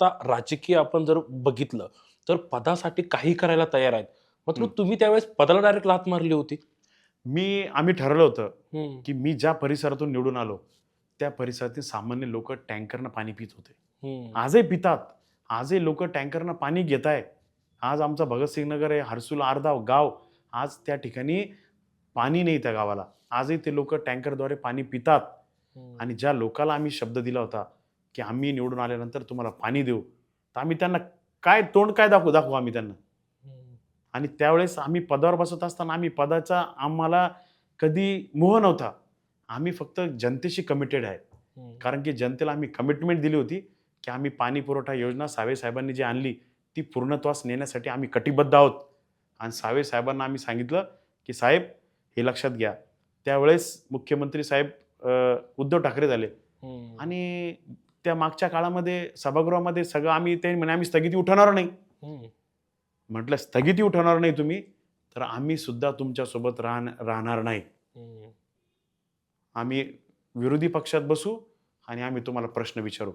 आता राजकीय आपण जर बघितलं, तर पदासाठी काही करायला तयार आहेत. मात्र हं. तुम्ही त्यावेळेस पदाला डायरेक्ट लाथ मारली होती. आम्ही ठरवलं होतं, हं, की मी ज्या परिसरातून निवडून आलो, त्या परिसरातील सामान्य लोकं टँकरनं पाणी पित होते. हं, आजही पितात. आजही लोकं टँकरनं पाणी घेत आहे. आज आमचा भगतसिंग नगर आहे, हर्सूल अर्धा गाव, आज त्या ठिकाणी पाणी नाही त्या गावाला. आजही ते लोकं टँकरद्वारे पाणी पितात. हं, आणि ज्या लोकाला आम्ही शब्द दिला होता, की आम्ही निवडून आल्यानंतर तुम्हाला पाणी देऊ, तर आम्ही त्यांना तोंड काय दाखवू दाखवू आम्ही त्यांना? हं, आणि त्यावेळेस आम्ही पदावर बसत असताना आम्ही पदाचा आम्हाला कधी मोह नव्हता. आम्ही फक्त जनतेशी कमिटेड आहे. हं, कारण की जनतेला आम्ही कमिटमेंट दिली होती, की आम्ही पाणी पुरवठा योजना सावे साहेबांनी जी आणली, ती पूर्णत्वास नेण्यासाठी आम्ही कटिबद्ध आहोत. आणि सावे साहेबांना आम्ही सांगितलं, की "साहेब, हे लक्षात घ्या." त्यावेळेस मुख्यमंत्री साहेब उद्धव ठाकरे झाले हं, आणि त्या मागच्या काळामध्ये सभागृहामध्ये सगळं ते म्हणे, "आम्ही स्थगिती उठवणार नाही." हं, म्हटलं, "स्थगिती उठवणार नाही तुम्ही, तर आम्ही सुद्धा तुमच्यासोबत राहणार नाही. हं. आम्ही विरोधी पक्षात बसू आणि आम्ही तुम्हाला प्रश्न विचारू."